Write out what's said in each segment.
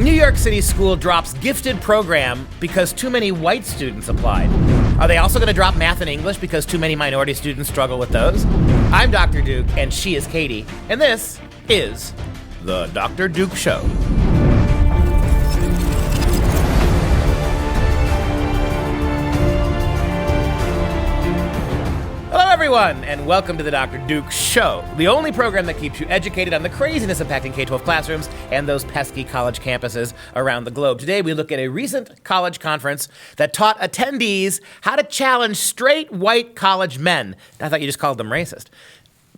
New York City school drops gifted program because too many white students applied. Are they also going to drop math and English because too many minority students struggle with those? I'm Dr. Duke, and she is Katie, and this is The Dr. Duke Show. Hello, everyone, and welcome to the Dr. Duke Show, the only program that keeps you educated on the craziness impacting K-12 classrooms and those pesky college campuses around the globe. Today, we look at a recent college conference that taught attendees how to challenge straight white college men. I thought you just called them racist.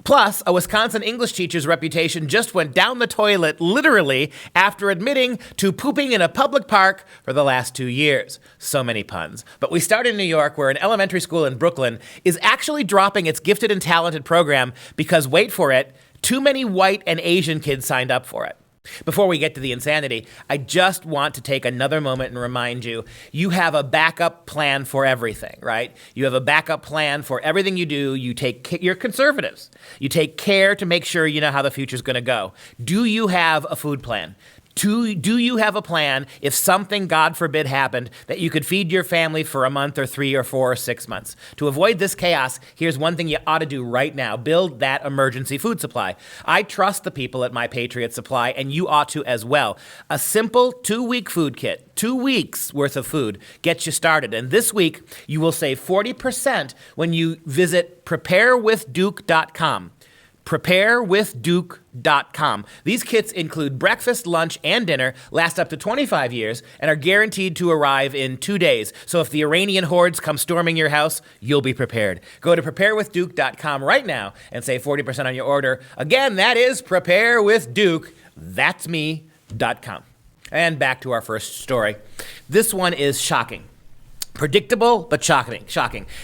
Plus, a Wisconsin English teacher's reputation just went down the toilet, literally, after admitting to pooping in a public park for the last 2 years. So many puns. But we start in New York, where an elementary school in Brooklyn is actually dropping its gifted and talented program because, wait for it, too many white and Asian kids signed up for it. Before we get to the insanity, I just want to take another moment and remind you, you have a backup plan for everything, right? You have a backup plan for everything you do. You're conservatives. You take care to make sure you know how the future's going to go. Do you have a food plan? Do you have a plan if something, God forbid, happened that you could feed your family for a month or 3 or 4 or 6 months? To avoid this chaos, here's one thing you ought to do right now. Build that emergency food supply. I trust the people at My Patriot Supply, and you ought to as well. A simple 2-week food kit, 2 weeks worth of food, gets you started. And this week, you will save 40% when you visit preparewithduke.com. preparewithduke.com. These kits include breakfast, lunch, and dinner, last up to 25 years, and are guaranteed to arrive in 2 days. So if the Iranian hordes come storming your house, you'll be prepared. Go to preparewithduke.com right now and save 40% on your order. Again, that is preparewithduke.com. And back to our first story. This one is shocking. Predictable, but shocking.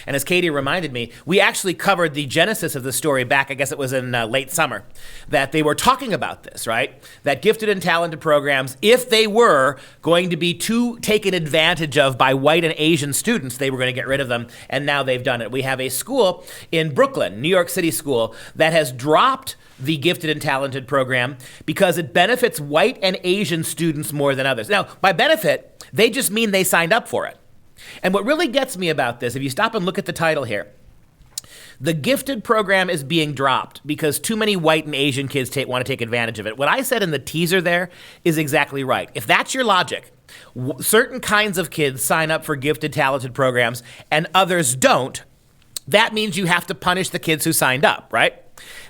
And as Katie reminded me, we actually covered the genesis of the story back, I guess it was in late summer, that they were talking about this, right? That gifted and talented programs, if they were going to be too taken advantage of by white and Asian students, they were going to get rid of them, and now they've done it. We have a school in Brooklyn, New York City school, that has dropped the gifted and talented program because it benefits white and Asian students more than others. Now, by benefit, they just mean they signed up for it. And what really gets me about this, if you stop and look at the title here, the gifted program is being dropped because too many white and Asian kids want to take advantage of it. What I said in the teaser there is exactly right. If that's your logic, certain kinds of kids sign up for gifted, talented programs and others don't, that means you have to punish the kids who signed up, right?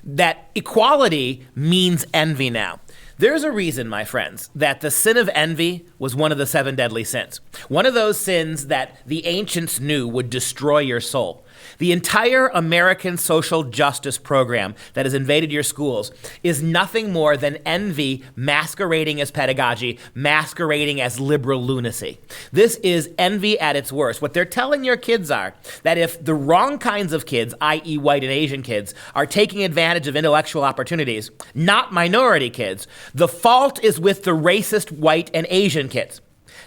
That equality means envy now. There's a reason, my friends, that the sin of envy was one of the 7 deadly sins. One of those sins that the ancients knew would destroy your soul. The entire American social justice program that has invaded your schools is nothing more than envy masquerading as pedagogy, masquerading as liberal lunacy. This is envy at its worst. What they're telling your kids are that if the wrong kinds of kids, i.e. white and Asian kids, are taking advantage of intellectual opportunities, not minority kids, the fault is with the racist white and Asian kids,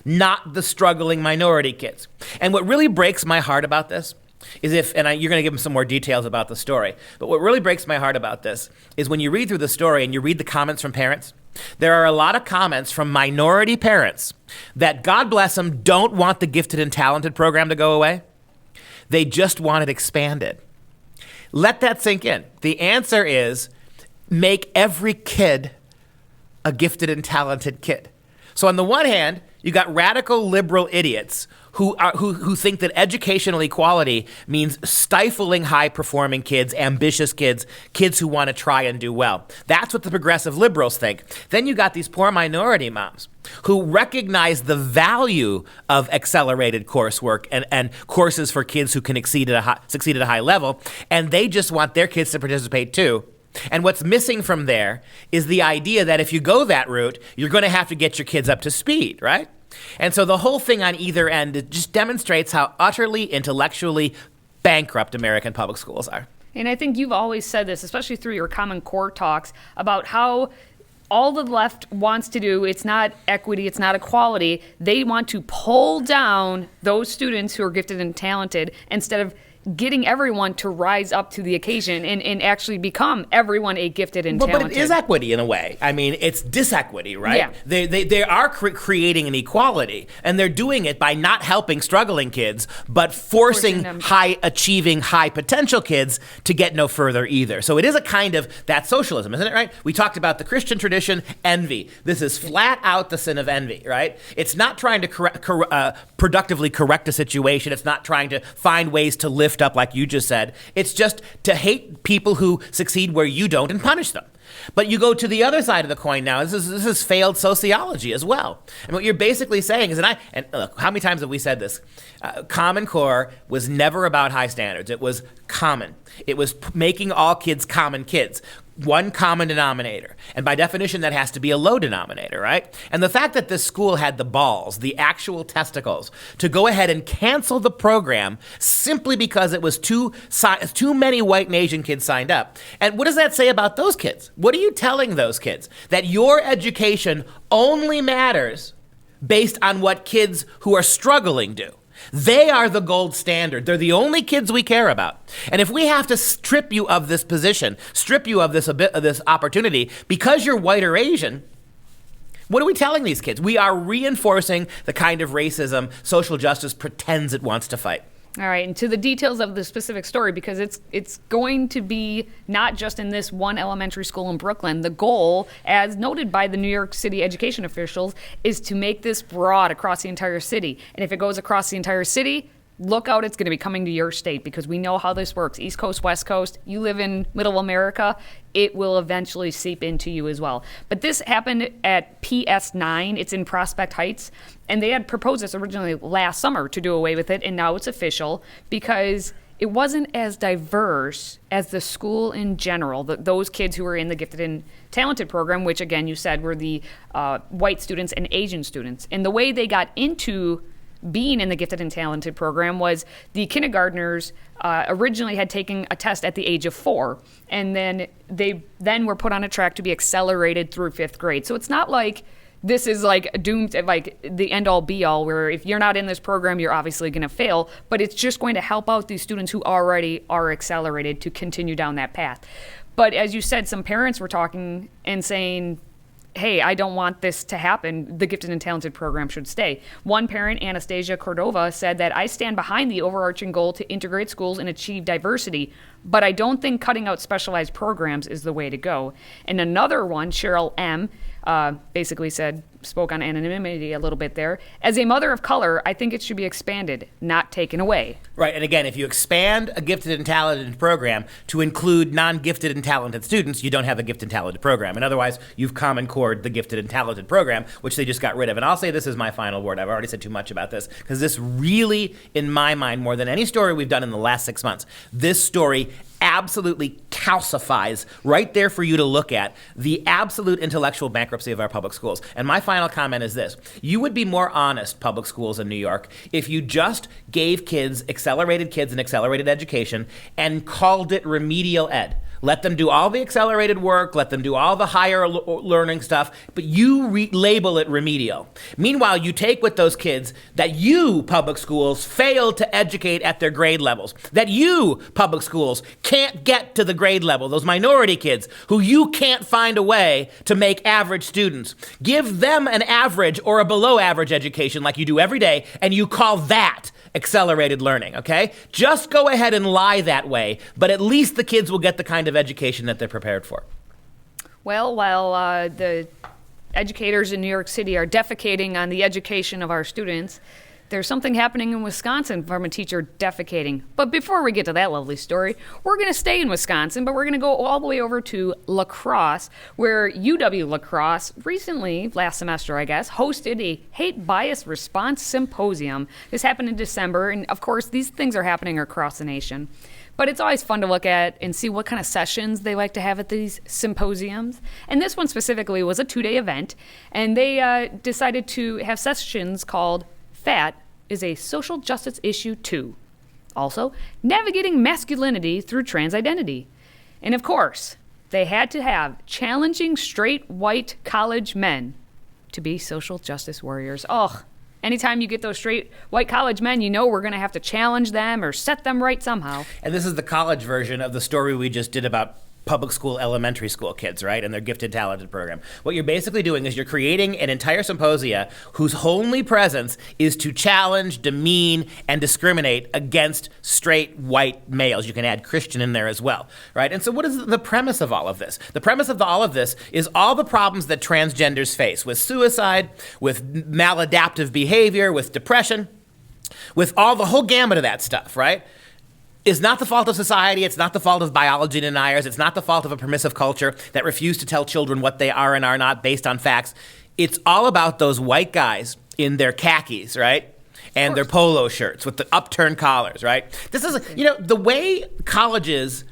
not the struggling minority kids. And what really breaks my heart about this is you're going to give them some more details about the story, but what really breaks my heart about this is when you read through the story and you read the comments from parents, there are a lot of comments from minority parents that, God bless them, don't want the gifted and talented program to go away. They just want it expanded. Let that sink in. The answer is make every kid a gifted and talented kid. So on the one hand, you got radical liberal idiots who think that educational equality means stifling high-performing kids, ambitious kids, kids who want to try and do well. That's what the progressive liberals think. Then you got these poor minority moms who recognize the value of accelerated coursework and courses for kids who can succeed at a high level, and they just want their kids to participate too. And what's missing from there is the idea that if you go that route, you're going to have to get your kids up to speed, right? And so the whole thing on either end, it just demonstrates how utterly intellectually bankrupt American public schools are. And I think you've always said this, especially through your Common Core talks, about how all the left wants to do, it's not equity, it's not equality. They want to pull down those students who are gifted and talented instead of getting everyone to rise up to the occasion and actually become everyone a gifted and talented. But it is equity in a way. I mean, it's disequity, right? Yeah. They are creating an equality, and they're doing it by not helping struggling kids, but forcing them. high-achieving, high-potential kids to get no further either. So it is a kind of, that's socialism, isn't it, right? We talked about the Christian tradition, envy. This is flat out the sin of envy, right? It's not trying to productively correct a situation. It's not trying to find ways to lift up, like you just said. It's just to hate people who succeed where you don't and punish them. But you go to the other side of the coin now. This is failed sociology as well. And what you're basically saying is, and look, how many times have we said this? Common Core was never about high standards. It was common. It was making all kids common kids. One common denominator. And by definition, that has to be a low denominator, right? And the fact that this school had the balls, the actual testicles, to go ahead and cancel the program simply because it was too many white and Asian kids signed up. And what does that say about those kids? What are you telling those kids? That your education only matters based on what kids who are struggling do. They are the gold standard. They're the only kids we care about. And if we have to strip you of this position, strip you of this opportunity because you're white or Asian, what are we telling these kids? We are reinforcing the kind of racism social justice pretends it wants to fight. All right, and to the details of the specific story, because it's going to be not just in this one elementary school in Brooklyn. The goal, as noted by the New York City education officials, is to make this broad across the entire city. And if it goes across the entire city, look out, it's going to be coming to your state, because we know how this works. East Coast, West Coast, you live in middle America, it will eventually seep into you as well. But this happened at PS9. It's in Prospect Heights. And they had proposed this originally last summer to do away with it, and now it's official because it wasn't as diverse as the school in general. Those kids who were in the gifted and talented program, which again you said were the white students and Asian students. And the way they got into being in the gifted and talented program was the kindergartners originally had taken a test at the age of 4, and then they were put on a track to be accelerated through 5th grade. So it's not like this is like doomed, like the end all be all, where if you're not in this program, you're obviously going to fail, but it's just going to help out these students who already are accelerated to continue down that path. But as you said, some parents were talking and saying, hey, I don't want this to happen. The gifted and talented program should stay. One parent, Anastasia Cordova, said that I stand behind the overarching goal to integrate schools and achieve diversity, but I don't think cutting out specialized programs is the way to go. And another one, Cheryl M., basically spoke on anonymity a little bit there. As a mother of color, I think it should be expanded, not taken away. Right, and again, if you expand a gifted and talented program to include non-gifted and talented students, you don't have a gifted and talented program. And otherwise, you've Common Cored the gifted and talented program, which they just got rid of. And I'll say this is my final word. I've already said too much about this, because this really, in my mind, more than any story we've done in the last 6 months, this story absolutely calcifies, right there for you to look at, the absolute intellectual bankruptcy of our public schools. And my final comment is this. You would be more honest, public schools in New York, if you just gave kids an accelerated education and called it remedial ed. Let them do all the accelerated work, let them do all the higher learning stuff, but you label it remedial. Meanwhile, you take with those kids that you, public schools, failed to educate at their grade levels, that you, public schools, can't get to the grade level, those minority kids who you can't find a way to make average students. Give them an average or a below average education like you do every day, and you call that accelerated learning, okay? Just go ahead and lie that way, but at least the kids will get the kind of education that they're prepared for. Well, while the educators in New York City are defecating on the education of our students, there's something happening in Wisconsin from a teacher defecating. But before we get to that lovely story, we're going to stay in Wisconsin, but we're going to go all the way over to La Crosse, where UW La Crosse recently, last semester I guess, hosted a hate bias response symposium. This happened in December, and of course these things are happening across the nation. But it's always fun to look at and see what kind of sessions they like to have at these symposiums. And this one specifically was a 2-day event, and they decided to have sessions called Fat is a Social Justice Issue Too. Also, Navigating Masculinity Through Trans Identity. And of course, they had to have challenging straight white college men to be social justice warriors. Oh, anytime you get those straight white college men, you know we're going to have to challenge them or set them right somehow. And this is the college version of the story we just did about public school, elementary school kids, right? And their gifted, talented program. What you're basically doing is you're creating an entire symposia whose only presence is to challenge, demean, and discriminate against straight white males. You can add Christian in there as well, right? And so what is the premise of all of this? The premise of all of this is all the problems that transgenders face with suicide, with maladaptive behavior, with depression, with all the whole gamut of that stuff, right? Is not the fault of society. It's not the fault of biology deniers. It's not the fault of a permissive culture that refuse to tell children what they are and are not based on facts. It's all about those white guys in their khakis, right? And their polo shirts with the upturned collars, right? This is, the way colleges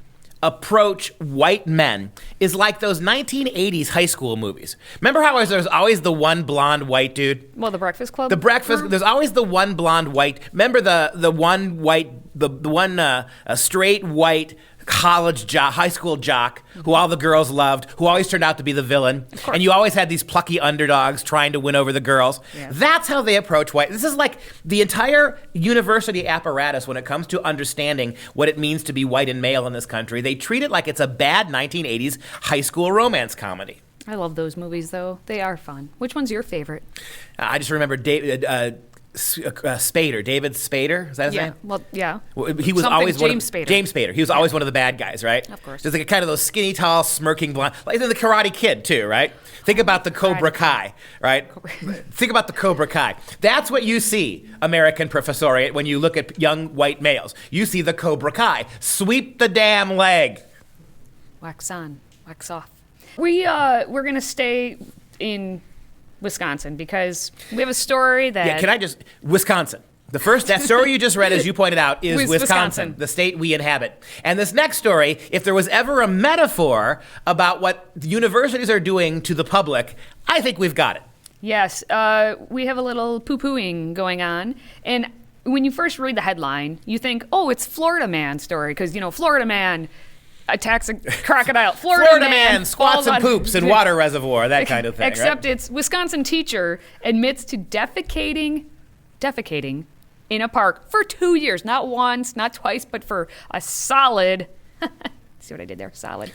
approach white men is like those 1980s high school movies. Remember how there's always the one blonde white dude? Well, the Breakfast Club? There's always the one blonde white. Remember the one white, the one straight white high school jock who all the girls loved, who always turned out to be the villain. And you always had these plucky underdogs trying to win over the girls. Yeah. That's how they approach white. This is like the entire university apparatus when it comes to understanding what it means to be white and male in this country. They treat it like it's a bad 1980s high school romance comedy. I love those movies, though. They are fun. Which one's your favorite? I just remember Spader, David Spader, is that his name? Well, yeah. He was always James Spader. James Spader. He was always one of the bad guys, right? Of course. There's like kind of those skinny, tall, smirking blonde, like in the Karate Kid too, right? Think about the Cobra Kai, right? Think about the Cobra Kai. That's what you see, American professoriate, when you look at young white males. You see the Cobra Kai. Sweep the damn leg. Wax on, wax off. We're gonna stay in Wisconsin because we have a story that... Yeah, can I just... Wisconsin. That story you just read, as you pointed out, is Wisconsin, the state we inhabit. And this next story, if there was ever a metaphor about what the universities are doing to the public, I think we've got it. Yes, we have a little poo-pooing going on. And when you first read the headline, you think, oh, it's Florida Man story, because, Florida Man attacks a crocodile. Florida man squats and poops in water reservoir, that kind of thing. Except right? It's Wisconsin teacher admits to defecating in a park for 2 years. Not once, not twice, but for a solid, see what I did there? Solid.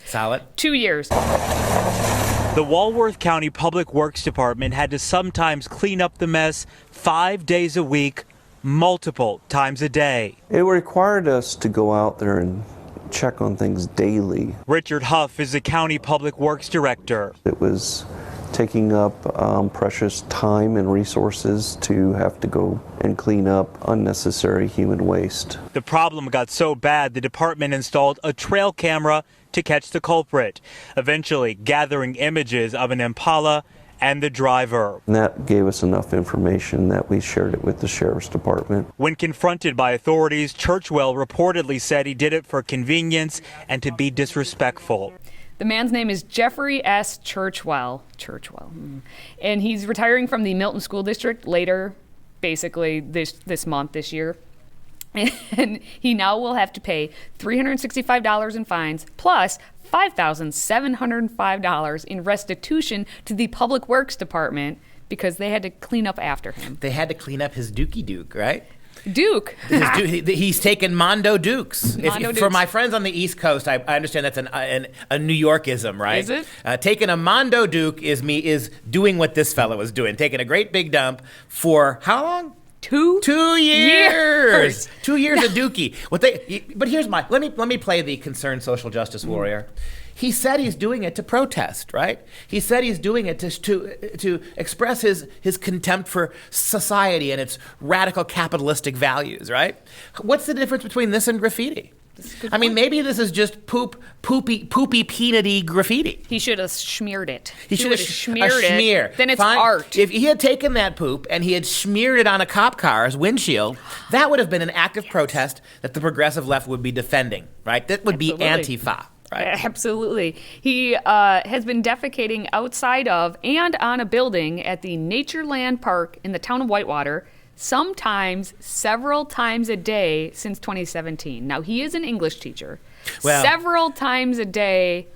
2 years. The Walworth County Public Works Department had to sometimes clean up the mess 5 days a week, multiple times a day. It required us to go out there and check on things daily. Richard Huff is the county public works director. It was taking up precious time and resources to have to go and clean up unnecessary human waste. The problem got so bad the department installed a trail camera to catch the culprit, eventually gathering images of an Impala and the driver. And that gave us enough information that we shared it with the sheriff's department. When confronted by authorities, Churchwell reportedly said he did it for convenience and to be disrespectful. The man's name is Jeffrey S. Churchwell. And he's retiring from the Milton School District later, basically this month, this year. And he now will have to pay $365 in fines plus $5,705 in restitution to the Public Works Department because they had to clean up after him. They had to clean up his Dookie Duke, right? Duke. He's taken Mondo Dukes. For my friends on the East Coast, I understand that's a New Yorkism, right? Is it? Taking a Mondo Duke is doing what this fellow was doing, taking a great big dump for how long? 2 years. 2 years of Dookie. But here's let me play the concerned social justice warrior. He said he's doing it to protest, right? He said he's doing it to express his contempt for society and its radical capitalistic values, right? What's the difference between this and graffiti? I mean, maybe this is just poopy, peanutty graffiti. He should have smeared it. He should have smeared it. Then it's art. If he had taken that poop and he had smeared it on a cop car's windshield, that would have been an active protest that the progressive left would be defending, right? That would be Antifa. Right. Absolutely. He has been defecating outside of and on a building at the Natureland Park in the town of Whitewater, sometimes several times a day since 2017. Now, he is an English teacher. Well, several times a day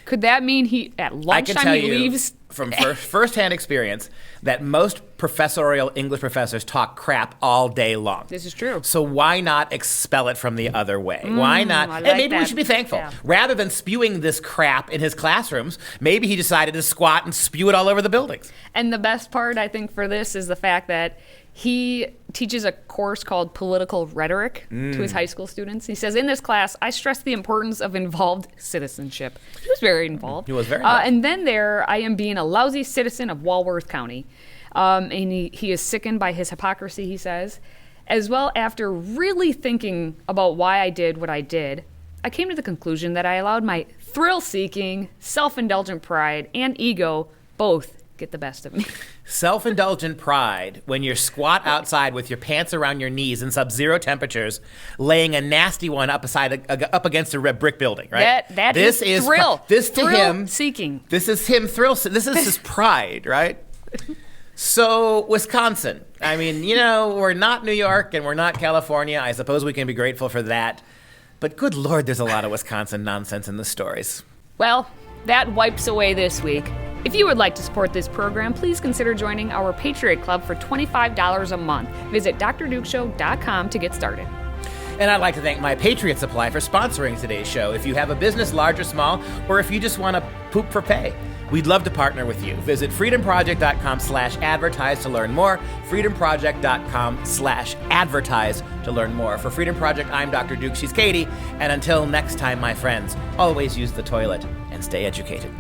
Could that mean he at I can lunchtime tell he you leaves? from firsthand experience that most professorial English professors talk crap all day long. This is true. So why not expel it from the other way? Why not? I And like maybe we that. should be thankful. Yeah. Rather than spewing this crap in his classrooms, maybe he decided to squat and spew it all over the buildings. And the best part, I think, for this is the fact that he teaches a course called Political Rhetoric to his high school students. He says, in this class, I stress the importance of involved citizenship. He was very involved. He was very involved. And then there, I am being a lousy citizen of Walworth County. And he is sickened by his hypocrisy, he says. As well, after really thinking about why I did what I did, I came to the conclusion that I allowed my thrill-seeking, self-indulgent pride and ego both get the best of me. Self-indulgent pride when you're squat outside with your pants around your knees in sub-zero temperatures, laying a nasty one up against a red brick building, right? That is thrill. This to him, seeking. This is him this is his pride, right? So, Wisconsin. I mean, we're not New York and we're not California. I suppose we can be grateful for that. But good Lord, there's a lot of Wisconsin nonsense in the stories. Well, that wipes away this week. If you would like to support this program, please consider joining our Patriot Club for $25 a month. Visit drdukeshow.com to get started. And I'd like to thank My Patriot Supply for sponsoring today's show. If you have a business, large or small, or if you just want to poop for pay, we'd love to partner with you. Visit freedomproject.com/advertise to learn more. freedomproject.com/advertise to learn more. For Freedom Project, I'm Dr. Duke. She's Katie. And until next time, my friends, always use the toilet and stay educated.